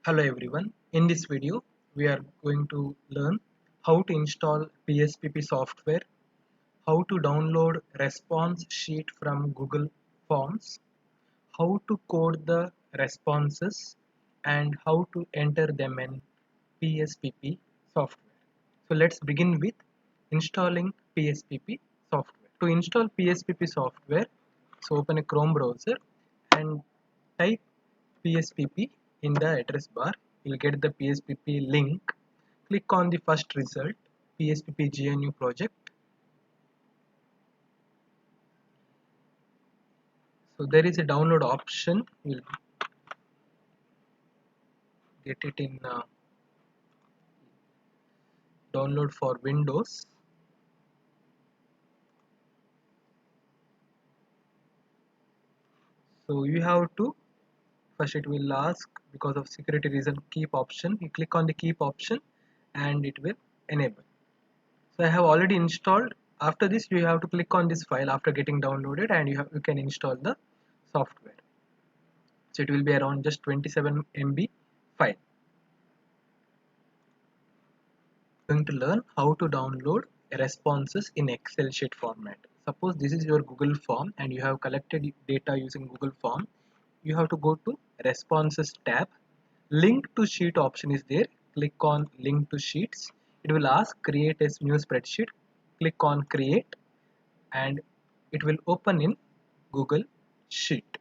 Hello everyone. In this video, we are going to learn how to install PSPP software, how to download response sheet from Google Forms, how to code the responses, and how to enter them in PSPP software. So let's begin with installing PSPP software. To install PSPP software, so open a Chrome browser and type PSPP in the address bar. You'll get the PSPP link. Click on the first result, PSPP GNU project. So there is a download option. You'll get it in download for Windows. So you have to first it will ask because of security reason keep option. You click on the keep option and it will enable. So I have already installed. After this you have to click on this file after getting downloaded and you can install the software. So it will be around just 27 MB file. Going to learn how to download responses in Excel sheet format. Suppose this is your Google form and you have collected data using Google form. You have to go to responses tab. Link to sheet option is there. Click on link to sheets. It will ask create a new spreadsheet. Click on create and it will open in Google Sheet.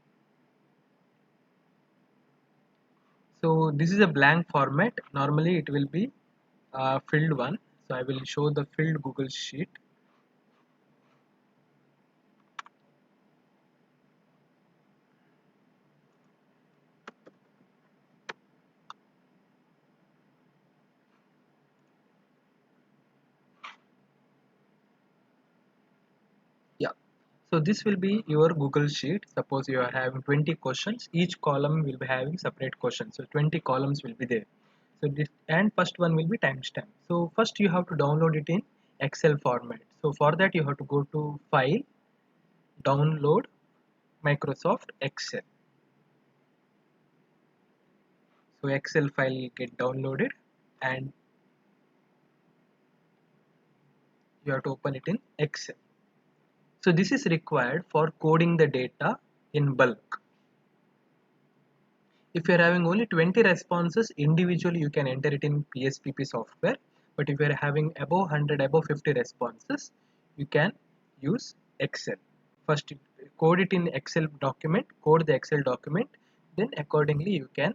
So this is a blank format. Normally it will be filled one. So I will show the filled Google Sheet. Yeah. So this will be your Google Sheet. Suppose you are having 20 questions. Each column will be having separate questions. So 20 columns will be there. So this and first one will be timestamp. So first you have to download it in Excel format. So for that you have to go to File, Download, Microsoft Excel. So Excel file will get downloaded and you have to open it in Excel. So this is required for coding the data in bulk. If you are having only 20 responses individually, you can enter it in PSPP software. But if you are having above 100, above 50 responses, you can use Excel. First, code it in Excel document, code the Excel document, then accordingly you can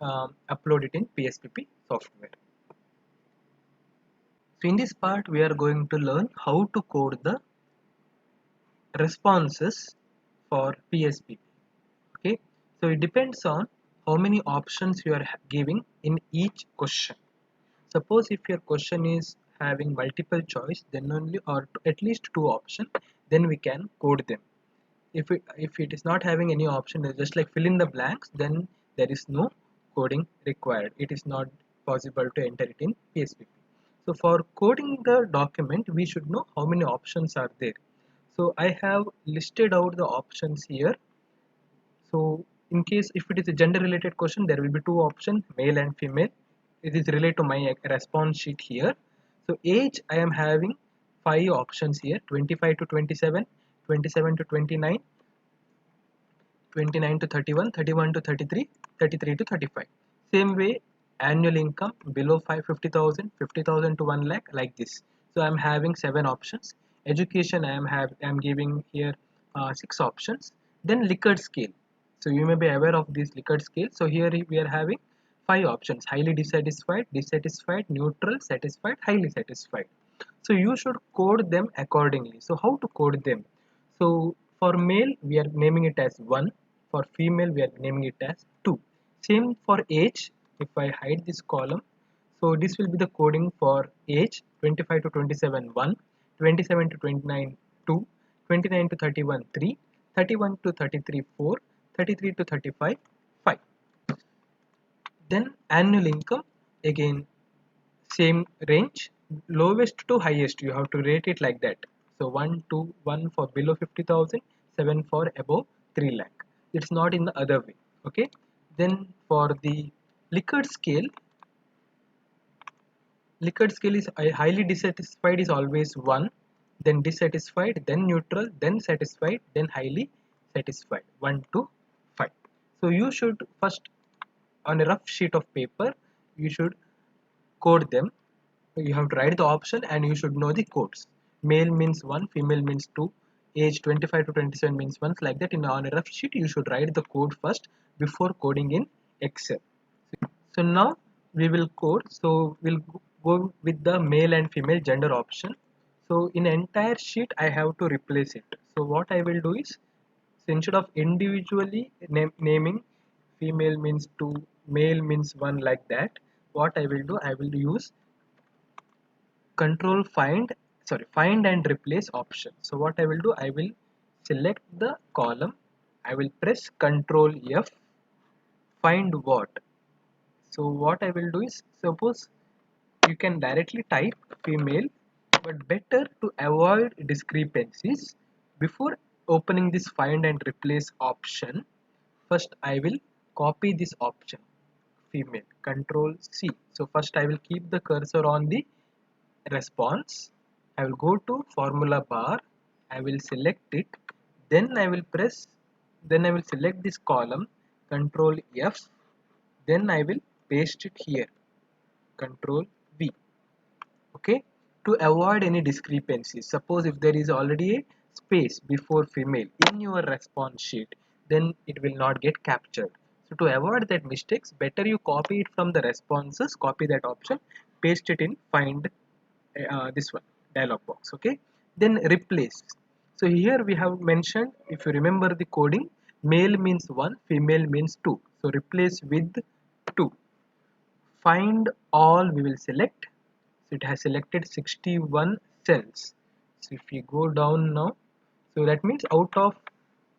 upload it in PSPP software. So in this part, we are going to learn how to code the responses for PSPP. Okay, so it depends on how many options you are giving in each question. Suppose if your question is having multiple choice, then only or at least two options, then we can code them. If it is not having any option, just like fill in the blanks, then there is no coding required. It is not possible to enter it in PSPP. So for coding the document, we should know how many options are there. So I have listed out the options here. So in case if it is a gender related question, there will be two options, male and female. It is related to my response sheet here. So age, I am having five options here, 25 to 27, 27 to 29, 29 to 31, 31 to 33, 33 to 35. Same way, annual income below 50,000, 50,000 to 1 lakh, like this. So I'm having seven options. Education, I'm giving here six options. Then Likert scale. So you may be aware of this Likert scale. So here we are having five options: highly dissatisfied, dissatisfied, neutral, satisfied, highly satisfied. So you should code them accordingly. So how to code them? So for male, we are naming it as 1. For female, we are naming it as 2. Same for age. If I hide this column, so this will be the coding for age: 25 to 27 1, 27 to 29 2, 29 to 31 3, 31 to 33 4, 33 to 35 5. Then annual income, again same range, lowest to highest you have to rate it like that. So 1 2 1 for below 50,000, 7 for above 3 lakh. It's not in the other way. Okay, then for the Likert scale, Likert scale is highly dissatisfied is always 1, then dissatisfied, then neutral, then satisfied, then highly satisfied, 1 to 5. So you should first, on a rough sheet of paper, you should code them. You have to write the option and you should know the codes. Male means 1, female means 2, age 25 to 27 means 1, like that. On a rough sheet you should write the code first before coding in Excel. So now we will code. So we'll go with the male and female gender option. So in entire sheet I have to replace it. So what I will do is, so instead of individually naming female means 2, male means 1, like that, what I will do, I will use control find and replace option. So what I will do, I will select the column, I will press control F, find what. So what I will do is, suppose you can directly type female, but better to avoid discrepancies, before opening this find and replace option, first I will copy this option female, control C. So first I will keep the cursor on the response, I will go to formula bar, I will select it, then I will select this column, control F, then I will paste it here, control V. Okay, to avoid any discrepancies, suppose if there is already a space before female in your response sheet, then it will not get captured. So to avoid that mistakes, better you copy it from the responses, copy that option, paste it in find this one dialog box. Okay, then replace. So here we have mentioned, if you remember the coding, male means 1, female means 2, so replace with 2. Find all, we will select. So it has selected 61 cells. So if we go down now, so that means out of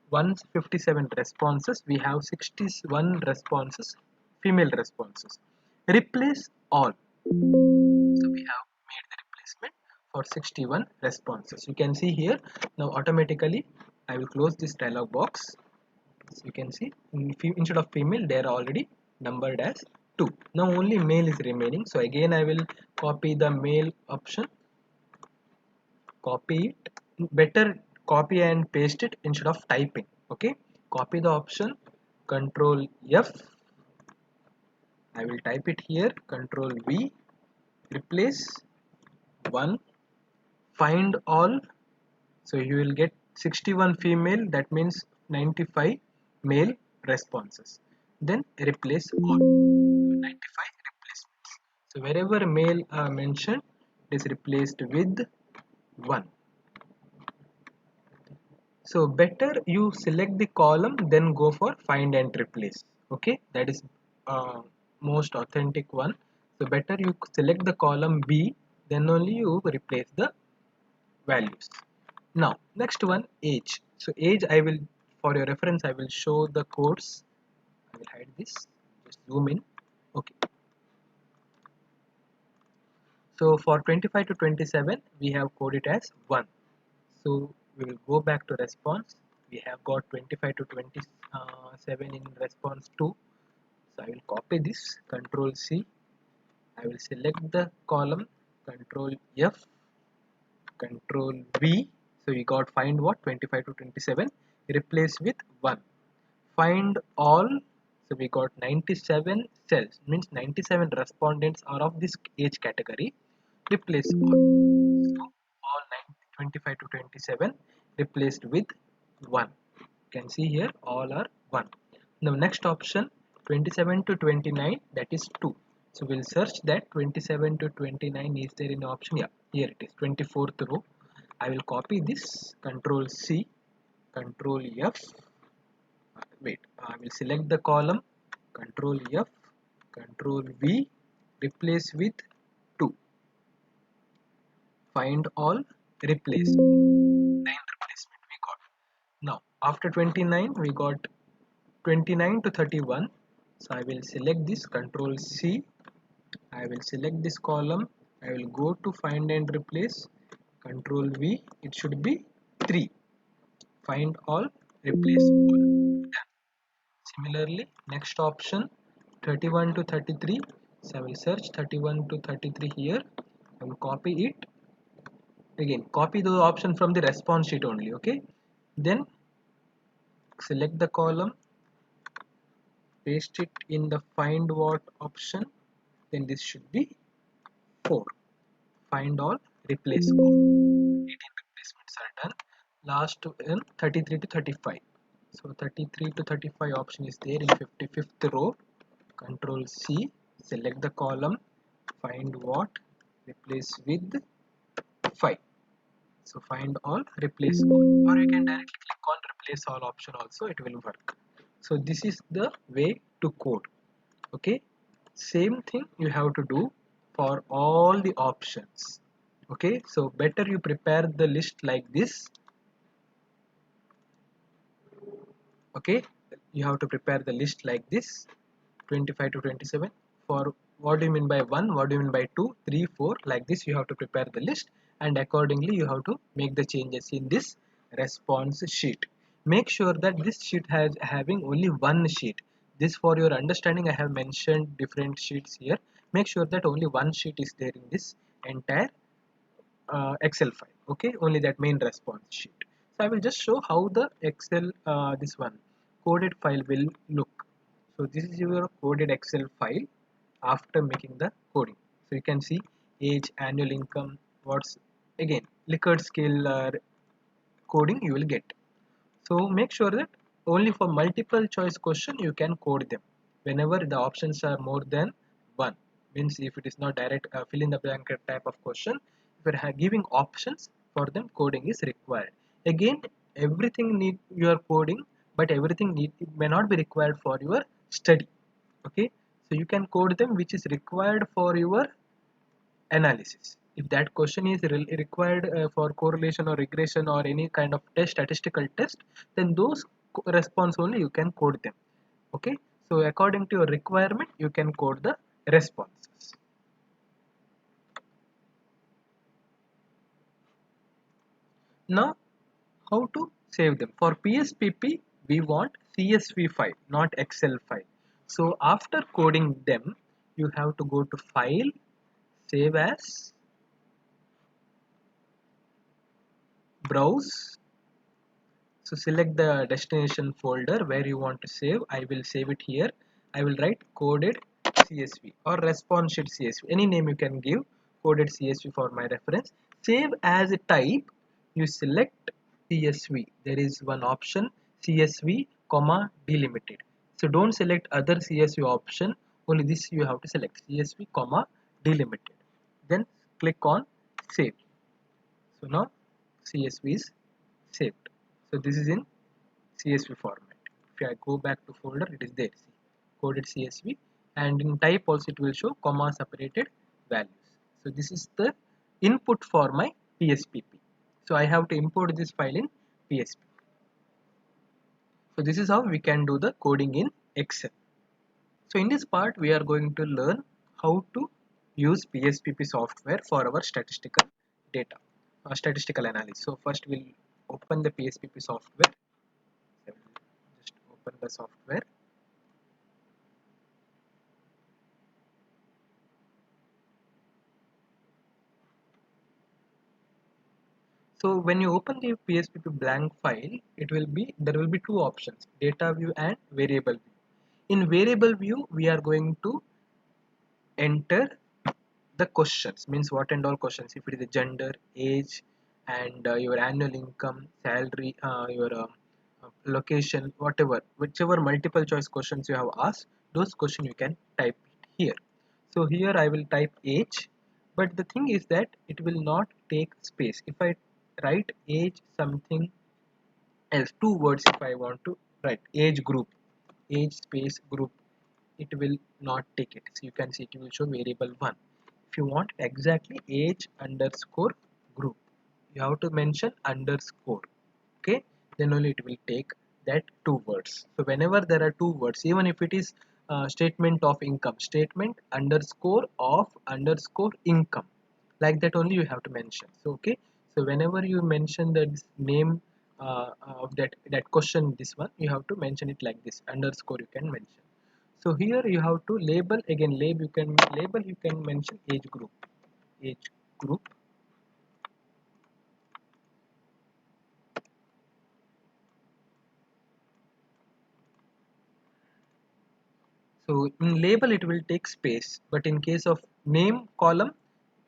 157 responses, we have 61 responses, female responses. Replace all. So we have made the replacement for 61 responses. You can see here. Now automatically I will close this dialog box. So you can see instead of female, they are already numbered as 2. Now only male is remaining. So again I will copy the male option, copy it. Better copy and paste it instead of typing. Okay, copy the option, control F, I will type it here, control V, replace 1, find all. So you will get 61 female, that means 95 male responses. Then replace all, 95 replacements. So wherever male are mentioned, it is replaced with 1. So better you select the column, then go for find and replace. Okay, that is most authentic one. So better you select the column B, then only you replace the values. Now next one, age. So age, I will, for your reference, I will show the codes. I will hide this, just zoom in. Okay, so for 25 to 27 we have coded as 1. So we will go back to response. We have got 25 to 27 in response 2. So I will copy this, control C. I will select the column, control F, control V. So we got find what, 25 to 27, replace with 1. Find all. So we got 97 cells, means 97 respondents are of this age category. Replace all. So all 25 to 27 replaced with 1. You can see here all are 1. Now next option, 27 to 29, that is 2. So we'll search that 27 to 29, is there in option? Yeah, here it is, 24th row. I will copy this, control C, control F. I will select the column, control F, control V, replace with 2. Find all, replace. 9 replacement we got. Now after 29 we got 29 to 31. So I will select this, control C, I will select this column, I will go to find and replace, control V, it should be 3. Find all, replace all. Done. Similarly next option, 31 to 33. So I will search 31 to 33 here. I will copy it. Again, copy the option from the response sheet only. Okay. Then select the column, paste it in the find what option. Then this should be 4. Find all, replace all. 18 replacements are done. Last in 33 to 35. So 33 to 35 option is there in 55th row. Control C, select the column, find what, replace with 5. So find all, replace all, or you can directly click on replace all option also, it will work. So this is the way to code. Okay, same thing you have to do for all the options. Okay, so better you prepare the list like this. Okay, you have to prepare the list like this, 25 to 27. For what do you mean by 1, what do you mean by 2, 3, 4, like this you have to prepare the list, and accordingly you have to make the changes in this response sheet. Make sure that this sheet has having only one sheet. This, for your understanding, I have mentioned different sheets here. Make sure that only one sheet is there in this entire Excel file. Okay, only that main response sheet. So I will just show how the Excel this one coded file will look. So this is your coded Excel file after making the coding. So you can see age, annual income, what's again Likert scale coding you will get. So make sure that only for multiple choice question you can code them. Whenever the options are more than one, means if it is not direct fill in the blank type of question, if you are giving options for them, coding is required. Again, everything need your coding, but everything need it may not be required for your study. Okay, so you can code them which is required for your analysis. If that question is required for correlation or regression or any kind of test, statistical test, then those response only you can code them. Okay, so according to your requirement you can code the responses. Now how to save them? For PSPP we want CSV file, not Excel file. So after coding them you have to go to file, save as, browse. So select the destination folder where you want to save. I will save it here. I will write coded CSV or response sheet CSV. Any name you can give, coded CSV for my reference. Save as a type. You select CSV. There is one option CSV, comma delimited. So don't select other CSV option. Only this you have to select CSV, comma delimited. Then click on save. So now CSV is saved. So this is in CSV format. If I go back to folder, it is there. See, coded CSV, and in type also it will show comma separated values. So this is the input for my PSPP. So I have to import this file in PSP. So this is how we can do the coding in Excel. So in this part we are going to learn how to use PSPP software for our statistical data, statistical analysis. So first we'll open the PSPP software. I will just open the software. So when you open the PSPP blank file, there will be two options: data view and variable view. In variable view, we are going to enter the questions, means what and all questions. If it is a gender, age, and your annual income, salary, your location, whatever, whichever multiple choice questions you have asked, those questions you can type it here. So here I will type age, but the thing is that it will not take space. If I write age something else, two words, if I want to write age group, age space group, it will not take it. So you can see it will show variable 1. If you want exactly age underscore group, you have to mention underscore. Okay, then only it will take that two words. So whenever there are two words, even if it is statement of income, statement underscore of underscore income, like that only you have to mention. So okay, so whenever you mention the name of that question, this one you have to mention it like this, underscore you can mention. So here you have to label, again label, you can mention age group. So in label it will take space, but in case of name column,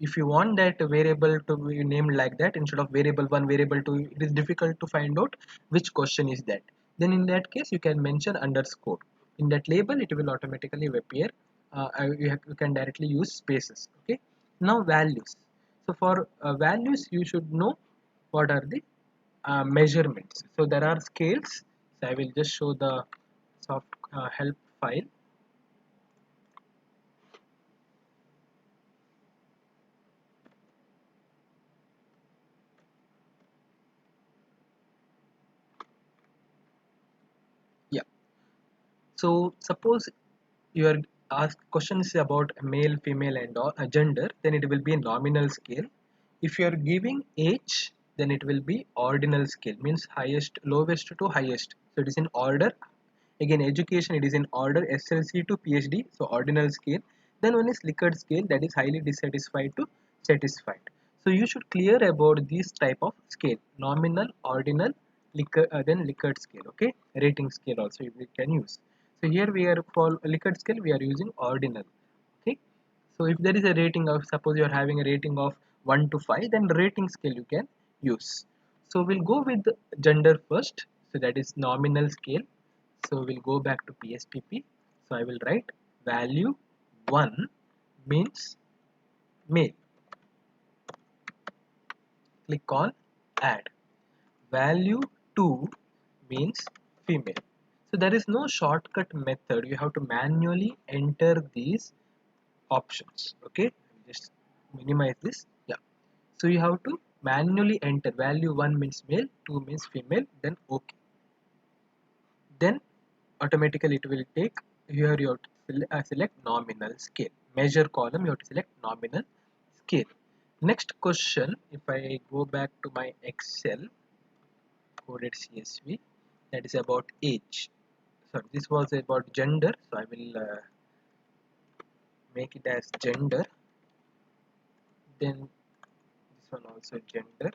if you want that variable to be named like that instead of variable 1, variable 2, it is difficult to find out which question is that. Then in that case you can mention underscore. In that label it will automatically appear. You can directly use spaces. Okay. Now values. So for values you should know what are the measurements. So there are scales. So I will just show the soft help file. Yeah. So suppose your asked question is about male, female, and all, gender, then it will be a nominal scale. If you are giving age, then it will be ordinal scale, means highest, lowest to highest. So it is in order. Again, education, it is in order SLC to PhD, so ordinal scale. Then one is Likert scale, that is highly dissatisfied to satisfied. So you should clear about these type of scale: nominal, ordinal, then Likert scale. Okay, rating scale also we can use. So here we are for Likert scale we are using ordinal. Okay, so if there is a rating of, suppose you are having a rating of 1 to 5, then rating scale you can use. So we'll go with the gender first. So that is nominal scale. So we'll go back to PSPP. So I will write value 1 means male. Click on add. Value 2 means female. So there is no shortcut method. You have to manually enter these options. Okay, just minimize this. Yeah. So you have to manually enter value 1 means male, 2 means female, then OK. Then automatically it will take, here you have to select nominal scale. Measure column you have to select nominal scale. Next question, if I go back to my Excel coded CSV, that is about age. Sorry, this was about gender, so I will make it as gender. Then this one also gender.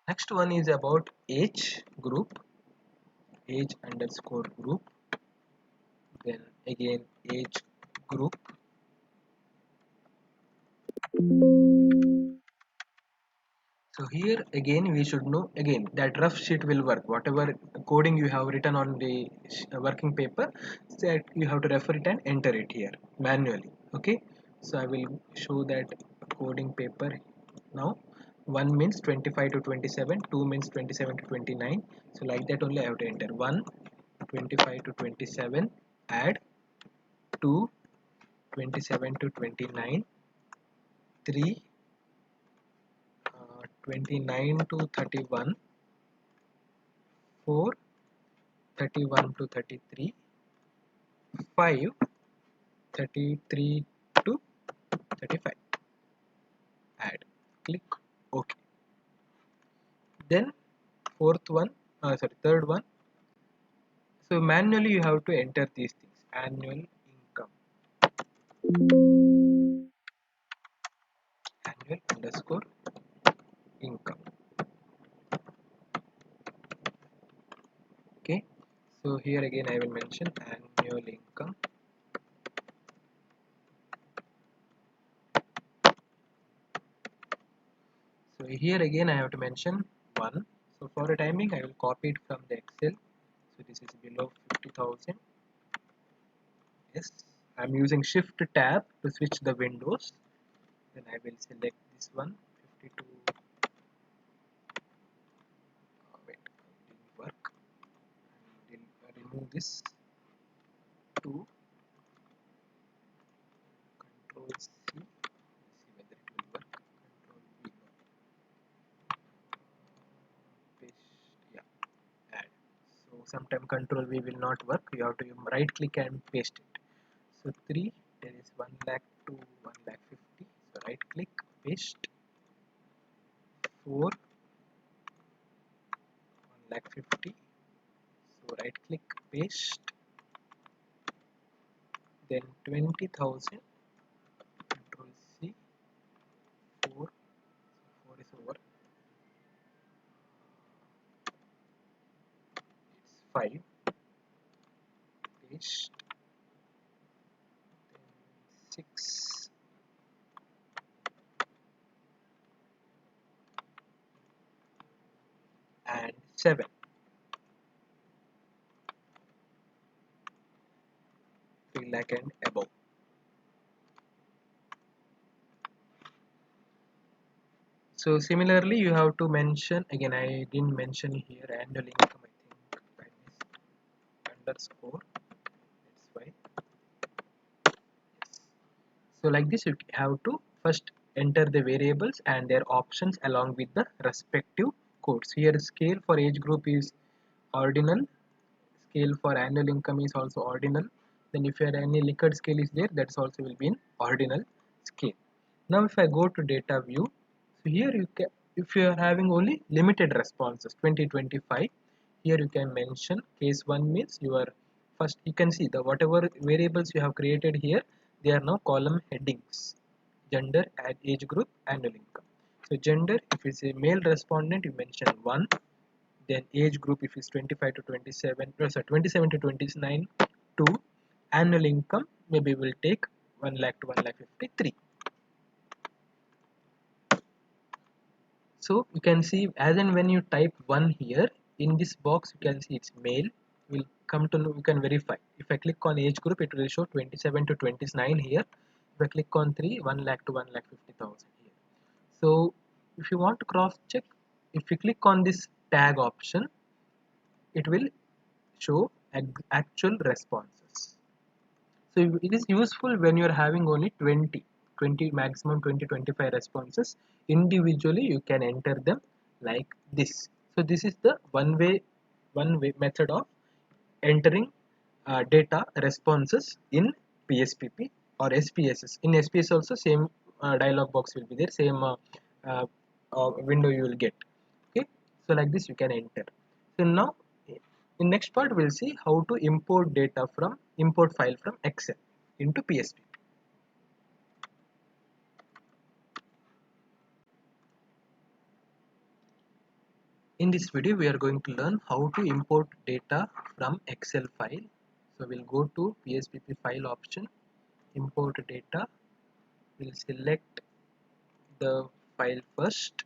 Next one is about age group, age underscore group. Then again age group. So here again we should know, again that rough sheet will work. Whatever coding you have written on the working paper, that you have to refer it and enter it here manually. Okay. So I will show that coding paper now. 1 means 25 to 27, 2 means 27 to 29. So like that only I have to enter 1, 25 to 27, add 2, 27 to 29, 3, 29 to 31, 4, 31 to 33, 5, 33 to 35. Add. Click OK. Then third one. So manually you have to enter these things. Annual income. Annual underscore income. Okay. So here again I will mention annual income. So here again I have to mention 1. So for a timing I will copy it from the Excel. So this is below 50,000. Yes, I'm using shift tab to switch the windows. Then I will select this one, 52. Wait, it didn't work. I will remove this 2. Control C. See whether it will work. Control V. Paste. Yeah, add. So sometime Control V will not work. You have to right click and paste it. So 3, there is 1 lakh to 1 lakh 50. So right click, paste. 4, 1 lakh 50. right click, paste, then 20,000, control C, 4, 4 is over, it's 5, paste, then 6 and 7, 3 lakh and above. So similarly, you have to mention, again I didn't mention here annual income, I think I missed underscore, that's why. Yes. So like this you have to first enter the variables and their options along with the respective codes. Here scale for age group is ordinal, scale for annual income is also ordinal, then if you have any Likert scale is there, that's also will be in ordinal scale. Now if I go to data view, so here you can, if you are having only limited responses 2025, here you can mention case 1 means you are first, you can see the whatever variables you have created here, they are now column headings: gender, age group, annual income. So gender, if it's a male respondent, you mention 1, then age group if it's 25 to 27, sorry 27 to 29, 2, annual income maybe will take 1 lakh to 1 lakh 53. So you can see as and when you type 1 here in this box, you can see it's male, will come to know, you can verify. If I click on age group, it will show 27 to 29 here. If I click on 3, 1 lakh to 1 lakh 50,000 here. So if you want to cross check, if you click on this tag option, it will show actual responses. So it is useful when you are having only 20 maximum 20-25 responses. Individually you can enter them like this. So this is the one way method of entering data responses in PSPP or SPSS. In SPS also same dialog box will be there, same uh, window you will get. Okay, so like this you can enter. So now in next part we'll see how to import file from Excel into PSPP. In this video we are going to learn how to import data from Excel file. So we'll go to PSPP file option, import data, we'll select the file first.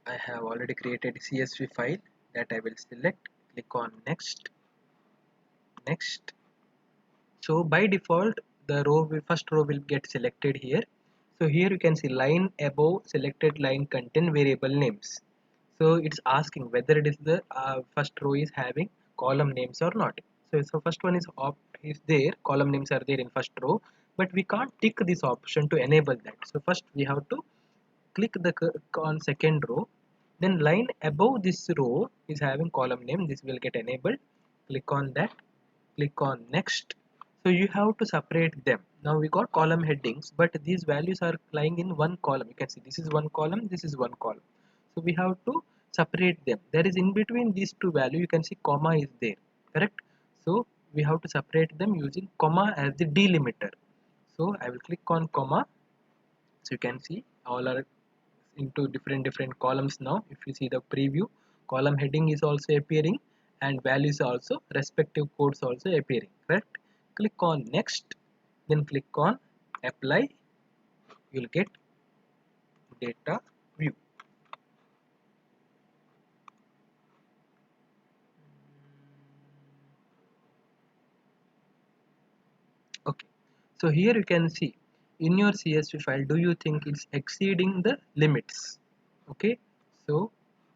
I have already created CSV file that I will select, click on next, next. So by default the first row will get selected here. So here you can see line above selected line contain variable names. So it's asking whether it is the first row is having column names or not. So first one is there, column names are there in first row, but we can't tick this option to enable that. So first we have to click the on second row, then line above this row is having column name, this will get enabled, click on that, click on next. So you have to separate them. Now we got column headings, but these values are lying in one column. You can see this is one column, this is one column. So we have to separate them. There is in between these two values, you can see comma is there, correct? So we have to separate them using comma as the delimiter. So I will click on comma. So you can see all are into different columns. Now if you see the preview, column heading is also appearing and values also, respective codes also appearing, correct? Click on next, then click on apply, you will get data view. Okay, so here you can see in your CSV file, do you think it's exceeding the limits? Okay, so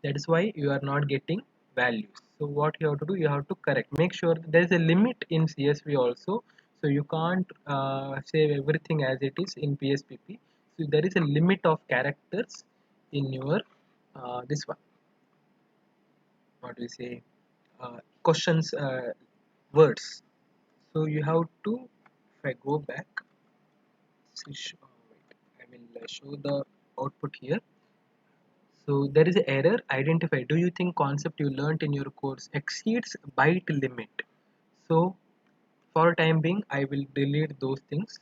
that is why you are not getting values. So what you have to do, you have to correct, make sure there is a limit in CSV also. So you can't save everything as it is in PSPP. So there is a limit of characters in your this one, what we say, questions, words. So you have to, if I go back, wait, I will show the output here. So there is an error. Identify. Do you think concept you learnt in your course exceeds byte limit? So for time being, I will delete those things.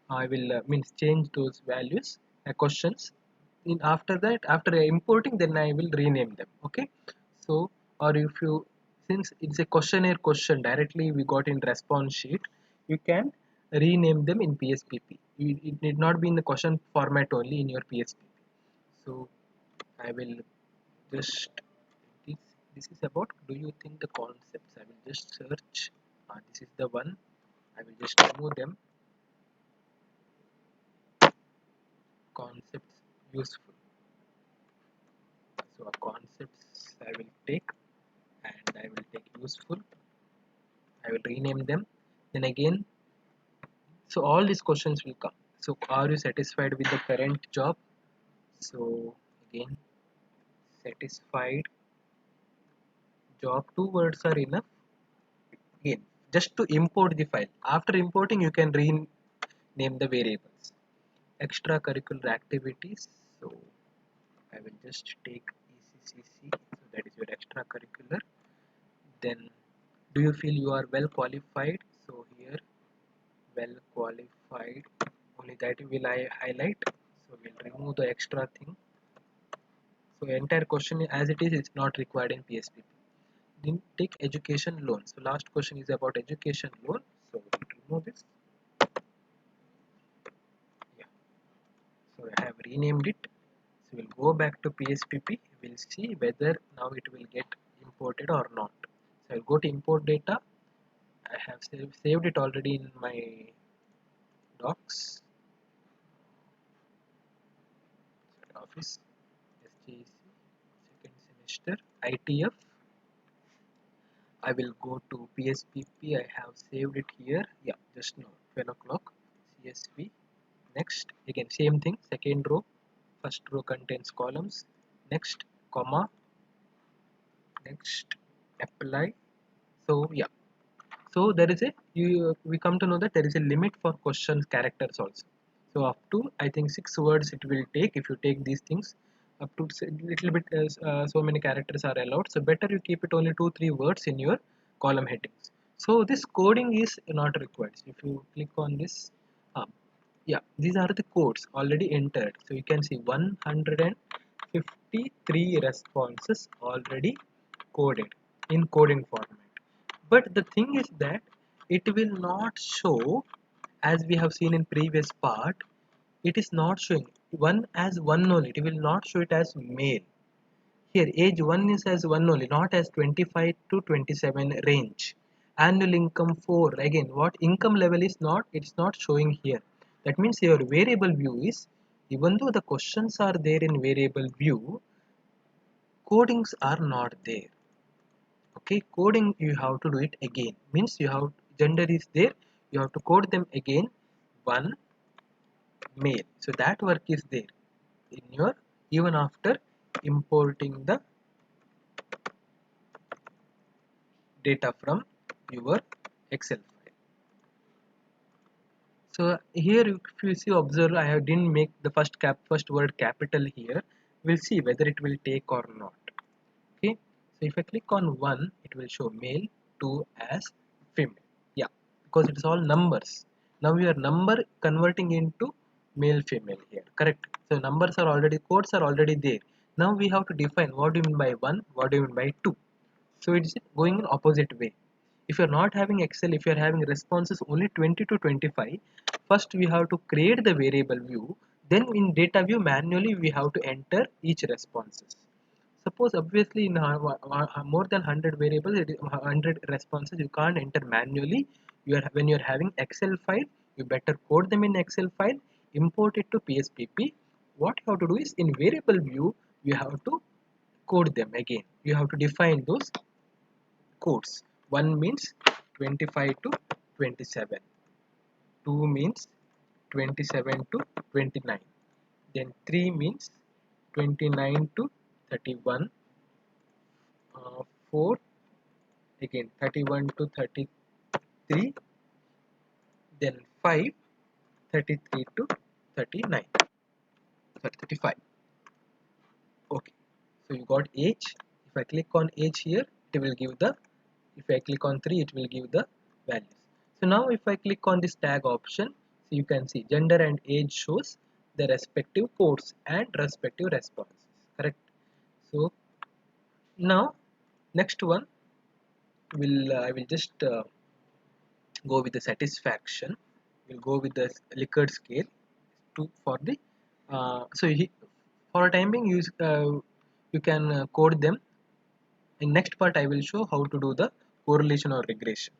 I will means change those values, questions. In after that, after importing, then I will rename them. Okay. So or if you, since it's a questionnaire question directly we got in response sheet, you can rename them in PSPP. It need not be in the question format only in your PSPP. So I will just this this is about, do you think the concepts? I will just search. This is the one. I will just remove them. Concepts useful. So concepts I will take, and I will take useful. I will rename them. Then again, so all these questions will come. So are you satisfied with the current job? So again, satisfied job. Two words are enough. Again, just to import the file. After importing, you can rename the variables. Extracurricular activities. So I will just take ECCC. So that is your extracurricular. Then, do you feel you are well qualified? So here, well qualified. Only that will I highlight. So we'll remove the extra thing. So entire question as it is not required in PSPP. Then take education loan. So last question is about education loan. So we'll remove this. Yeah. So I have renamed it. So we'll go back to PSPP. We'll see whether now it will get imported or not. So I'll go to import data. I have saved it already in my docs. Office, SJC, second semester, ITF. I will go to PSPP. I have saved it here. Yeah, just now, 12 o'clock. CSV. Next, again, same thing. Second row, first row contains columns. Next, comma. Next, apply. So, yeah. So, there is a, we come to know that there is a limit for questions characters also. So, up to, I think 6 words it will take if you take these things. Up to little bit, so many characters are allowed. So, better you keep it only 2-3 words in your column headings. So, this coding is not required. So, if you click on this, yeah, these are the codes already entered. So, you can see 153 responses already coded in coding format. But the thing is that it will not show, as we have seen in previous part, it is not showing one as one only. It will not show it as male. Here age 1 is as 1 only, not as 25 to 27 range. Annual income 4, again what income level is not, it's not showing here. That means your variable view is, even though the questions are there in variable view, codings are not there. Okay, coding you have to do it again, means you have, gender is there, you have to code them again, 1 male. So that work is there in your, even after importing the data from your Excel file. So here if you see, observe, I have didn't make the first word capital here. We'll see whether it will take or not. Okay, so if I click on 1, it will show male, 2 as female. Yeah, because it is all numbers. Now we are number converting into male female here, correct? So numbers are already, codes are already there. Now we have to define what do you mean by 1, what do you mean by 2. So it's going in opposite way. If you're not having Excel, if you're having responses only 20 to 25, first we have to create the variable view, then in data view manually we have to enter each responses. Suppose obviously in more than 100 variables, 100 responses, you can't enter manually. When you're having Excel file, you better code them in Excel file, import it to PSPP. What you have to do is in variable view, you have to code them again. You have to define those codes. 1 means 25 to 27. 2 means 27 to 29. Then 3 means 29 to 31. 4 again 31 to 33. Then 5 33 to 39. Sorry, 35. Okay. So you got age. If I click on age here, it will give the, if I click on 3, it will give the values. So now if I click on this tag option, so you can see gender and age shows the respective codes and respective responses, correct? So now next one will I will just go with the satisfaction. We'll go with the Likert scale to for the for time being you can code them. In next part I will show how to do the correlation or regression.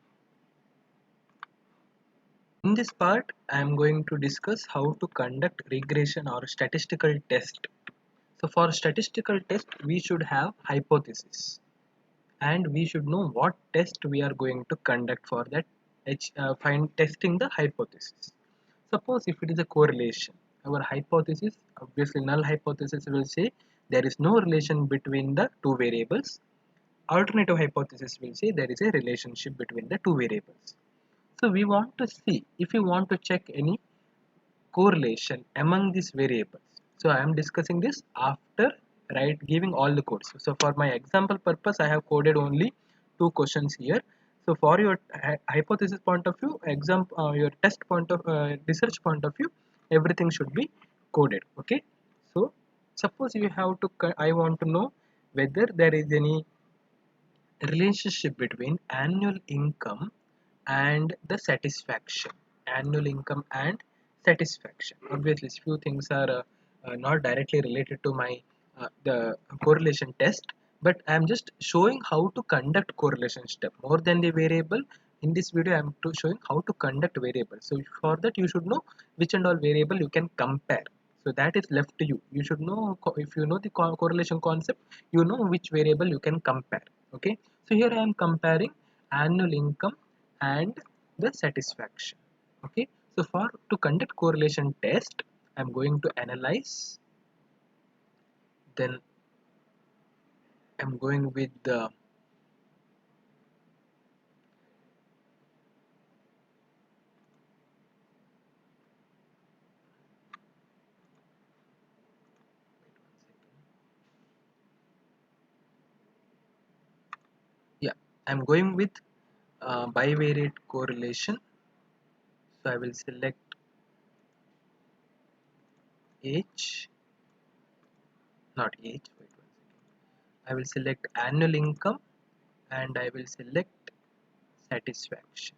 In this part I am going to discuss how to conduct regression or statistical test. So for statistical test we should have hypothesis, and we should know what test we are going to conduct for that find testing the hypothesis. Suppose if it is a correlation, our hypothesis, obviously null hypothesis, will say there is no relation between the two variables. Alternative hypothesis will say there is a relationship between the two variables. So we want to see if you want to check any correlation among these variables. So I am discussing this after giving all the codes. So for my example purpose, I have coded only two questions here. So for your hypothesis point of view, your test point of research point of view, everything should be coded. Okay. So suppose you have to, I want to know whether there is any relationship between annual income and the satisfaction. Annual income and satisfaction, obviously few things are not directly related to my the correlation test, but I am just showing how to conduct correlation step more than the variable. In this video I am showing how to conduct variable. So for that you should know which and all variable you can compare. So that is left to you. You should know, if you know the correlation concept, you know which variable you can compare. Okay, so here I am comparing annual income and the satisfaction. Okay, so for to conduct correlation test, I'm going to analyze, then I'm going with the, yeah, I'm going with bivariate correlation. So I will select age, not age, wait 1 second. I will select annual income and I will select satisfaction.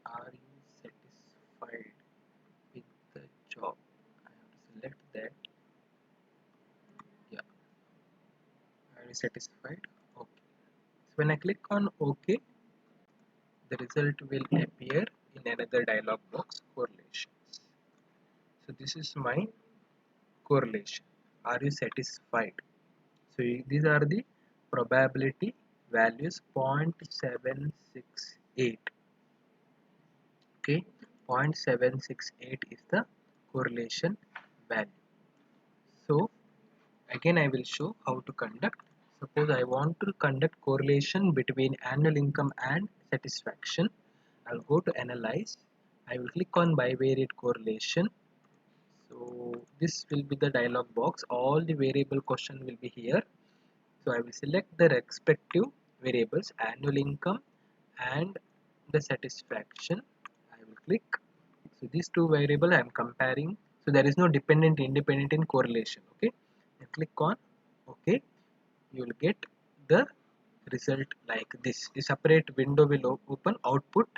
Are you satisfied with the job? I have to select that. Yeah, are you satisfied? Okay. So when I click on OK, the result will appear in another dialog box, correlations. So this is my correlation. Are you satisfied? So these are the probability values 0.768. Okay, 0.768 is the correlation value. So again I will show how to conduct. Suppose I want to conduct correlation between annual income and satisfaction. I will go to analyze. I will click on bivariate correlation. So this will be the dialog box. All the variable question will be here. So I will select the respective variables, annual income and the satisfaction. I will click. So these two variable I am comparing. So there is no dependent independent in correlation. Okay. And click on OK. You will get the result like this. A separate window will open output.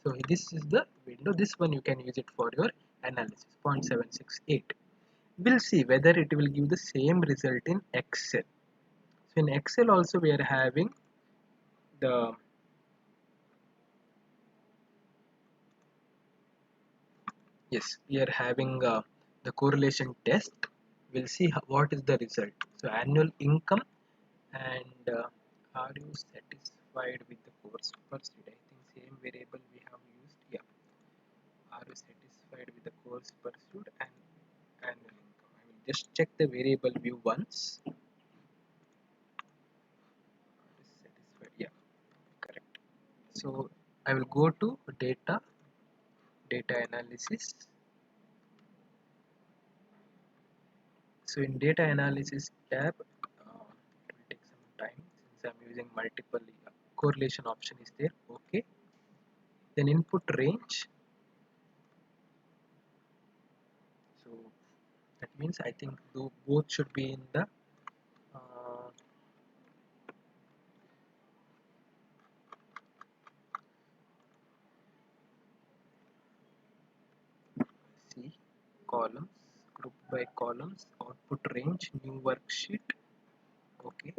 So this is the window. This one you can use it for your analysis. 0.768. We'll see whether it will give the same result in Excel. So in Excel also we are having the, yes, we are having the correlation test. We'll see what is the result. So annual income and are you satisfied with the course pursued? I think same variable we have used. Yeah, are you satisfied with the course pursued and annual income? I will just check the variable view once. Satisfied, yeah, correct. So I will go to data analysis. So in data analysis tab, it will take some time since I'm using multiple correlation option is there. Okay, then input range. So that means I think both should be in the see columns, group by columns, output range, new worksheet. Okay,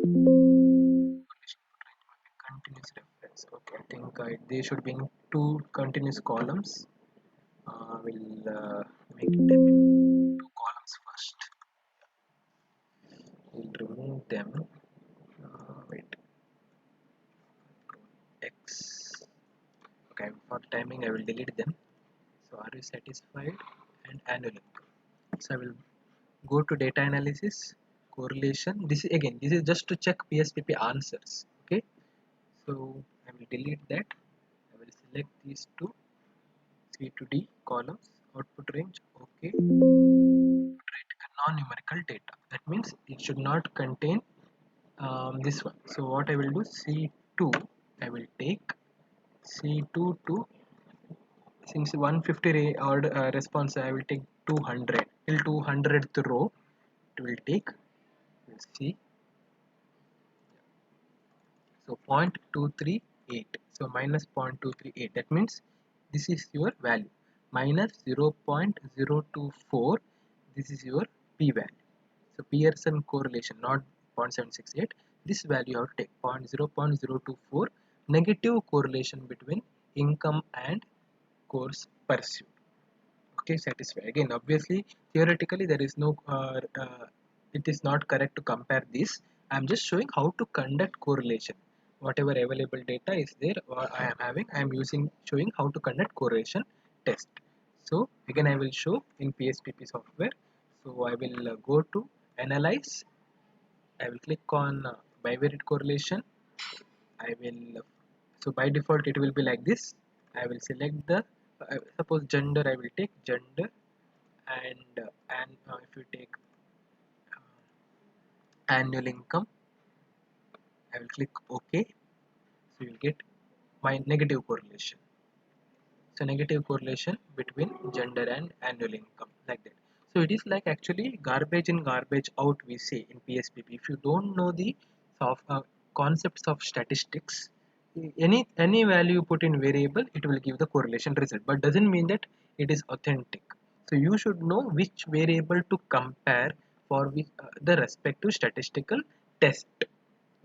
continuous reference. Okay, I think they should be in two continuous columns. We'll make them in two columns first. We'll remove them. Wait, X. Okay, for timing I will delete them. So are you satisfied? And annual income. So I will go to data analysis, correlation. This is just to check PSPP answers. Okay, so I will delete that. I will select these two C to D columns, output range. Okay, write non-numerical data. That means it should not contain this one. So what I will do, C2 I will take C2 to, since 150 odd response, I will take 200 till 200th row. It will take, we'll see, so 0.238, so minus 0.238, that means this is your value, minus 0.024, this is your p value. So Pearson correlation, not 0.768, this value you have to take 0.024 negative correlation between income and course pursued. Okay, satisfied. Again, obviously theoretically there is no it is not correct to compare this. I'm just showing how to conduct correlation. Whatever available data is there or I am having, I am using showing how to conduct correlation test. So again I will show in PSPP software. So I will go to analyze. I will click on bivariate correlation. I will so by default it will be like this. I will select the suppose gender, I will take gender, and if you take annual income, I will click OK. So you will get my negative correlation. So negative correlation between gender and annual income, like that. So it is like actually garbage in garbage out, we say in PSPP. If you don't know the soft, concepts of statistics, any value you put in variable, it will give the correlation result, but doesn't mean that it is authentic. So you should know which variable to compare for which, the respective statistical test.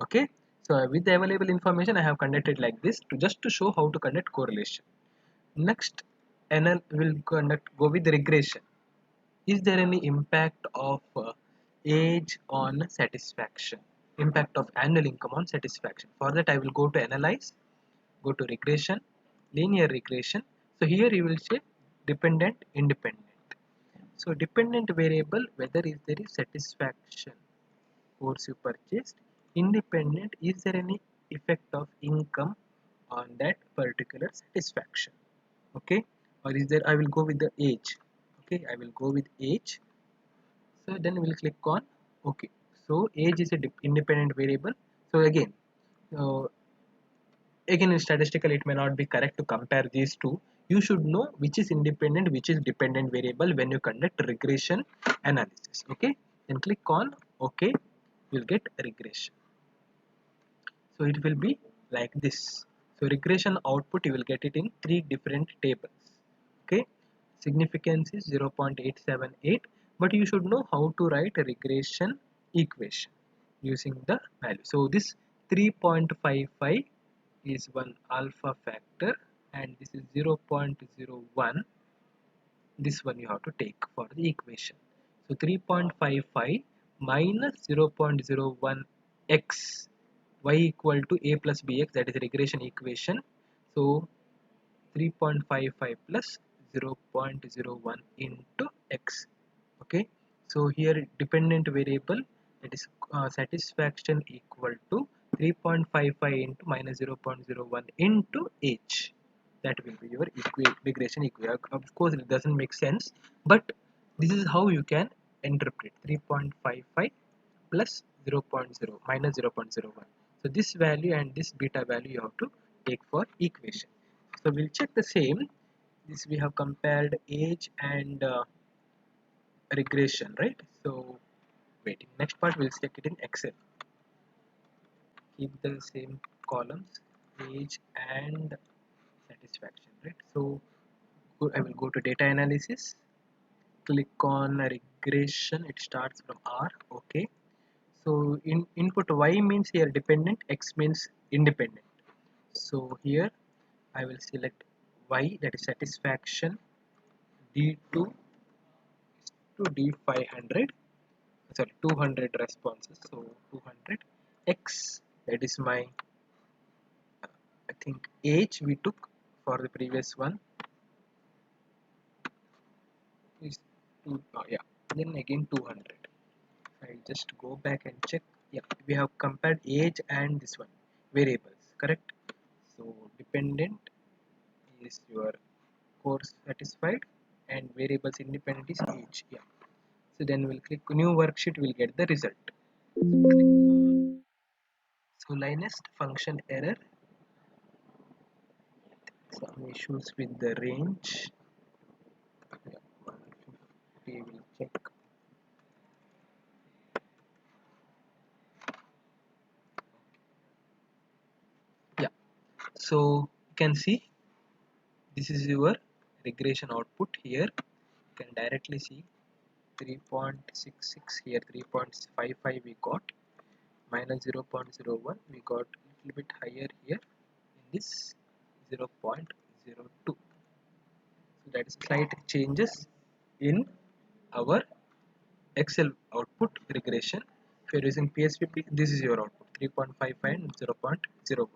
Okay, so with the available information I have conducted like this to just to show how to conduct correlation. Next, NL will go with regression. Is there any impact of age on satisfaction? Impact of annual income on satisfaction. For that, I will go to analyze, go to regression, linear regression. So here you will say dependent, independent. So dependent variable, whether is there is satisfaction course you purchased. Independent, is there any effect of income on that particular satisfaction? Okay, or is there, I will go with the age. Okay, I will go with age. So then we'll click on okay. So age is a independent variable. So uh, again in statistical it may not be correct to compare these two. You should know which is independent, which is dependent variable when you conduct regression analysis. Okay, then click on okay. You'll get regression. So it will be like this. So regression output you will get it in three different tables. Okay, significance is 0.878, but you should know how to write a regression equation using the value. So this 3.55 is one alpha factor and this is 0.01. This one you have to take for the equation. So 3.55 minus 0.01 x y equal to a plus bx, that is regression equation. So 3.55 plus 0.01 into x. Okay, so here dependent variable, that is satisfaction equal to 3.55 into minus 0.01 into h. That will be your regression equation. Of course it doesn't make sense, but this is how you can interpret 3.55 plus 0.0 minus 0.01. So this value and this beta value you have to take for equation. So we'll check the same. This we have compared age and regression, right? So waiting. Next part we'll check it in Excel. Keep the same columns, age and satisfaction, right? So I will go to data analysis, click on regression. It starts from R. Okay. So in input y means here dependent, x means independent. So here I will select y, that is satisfaction, D2 to D500, sorry 200 responses. So 200 x, that is my I think age we took for the previous one is yeah, then again 200. I just go back and check. Yeah, we have compared age and this one variables, correct? So dependent is your course satisfied and variables independent is age. Yeah. So then we'll click new worksheet. We'll get the result. So linest function error. Some issues with the range. Yeah, 150. We'll check. Yeah. So you can see this is your regression output here. You can directly see 3.66 here, 3.55 we got, minus 0.01 we got a little bit higher here in this 0.02. So that is slight changes in our Excel output regression. If you are using PSPP, this is your output 3.55 and 0.01.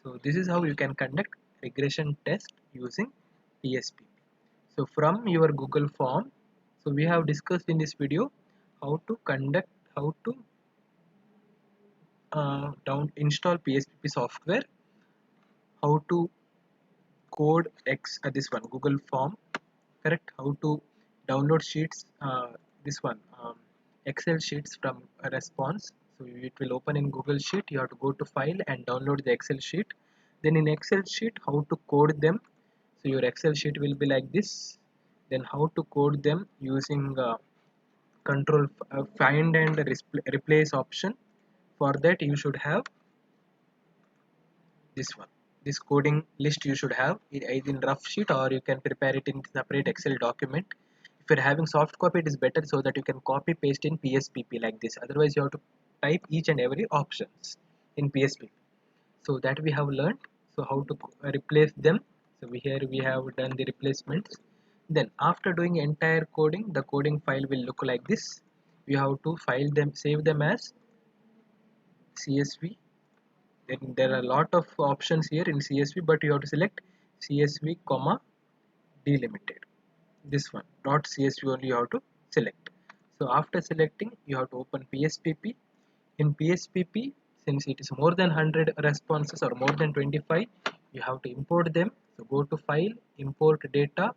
So this is how you can conduct regression test using PSPP. So from your Google form, so we have discussed in this video how to conduct, how to install PSPP software, how to code this one Google form, correct? How to download sheets, this one Excel sheets from a response. So it will open in Google Sheet. You have to go to file and download the Excel sheet. Then in Excel sheet, how to code them. So your Excel sheet will be like this. Then how to code them using control find and replace option. For that you should have this one, this coding list you should have it either in rough sheet or you can prepare it in separate Excel document. If you're having soft copy, it is better so that you can copy paste in PSPP like this. Otherwise you have to type each and every options in PSPP. So that we have learned. So how to replace them. So here we have done the replacements. Then after doing entire coding, the coding file will look like this. You have to file them, save them as CSV. Then there are a lot of options here in CSV, but you have to select CSV comma delimited. This one dot CSV only you have to select. So after selecting, you have to open PSPP. In PSPP, since it is more than 100 responses or more than 25, you have to import them. So go to file, import data,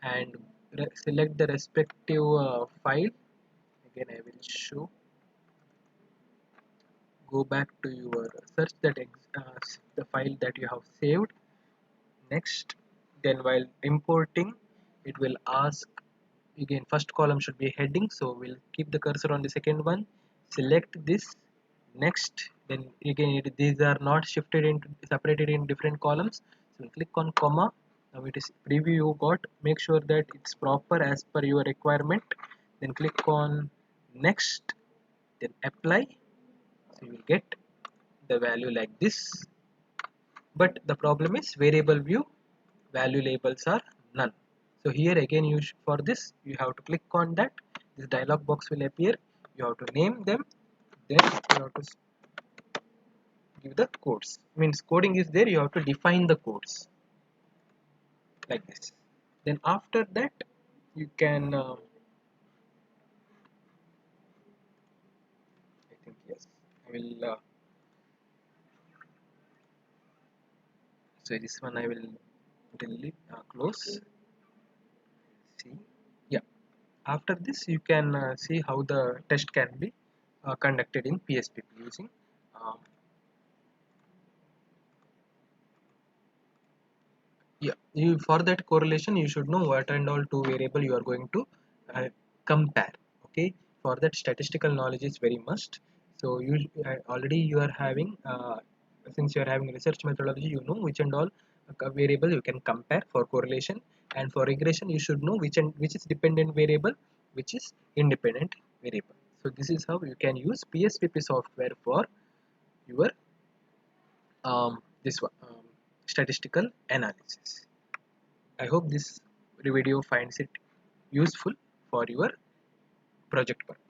and select the respective file. Again, I will show. Go back to your search that the file that you have saved. Next, then while importing, it will ask again. First column should be heading, so we'll keep the cursor on the second one. Select this. Next, then again these are not shifted into separated in different columns. So we'll click on comma. Now it is preview you got. Make sure that it's proper as per your requirement. Then click on next. Then apply. So you will get the value like this. But the problem is variable view value labels are none. So here again for this you have to click on that. This dialog box will appear. You have to name them. Then you have to give the codes. Means coding is there. You have to define the codes like this. Then after that you can. I think yes. I will. So this one I will delete. Close. See. Yeah. After this, you can see how the test can be conducted in PSPP using um, yeah. For that correlation, you should know what and all two variable you are going to compare. Okay, for that statistical knowledge is very must. So you already you are having since you are having research methodology, you know which and all variable you can compare for correlation, and for regression you should know which is dependent variable, which is independent variable. So this is how you can use PSPP software for your this one, statistical analysis. I hope this video finds it useful for your project purpose.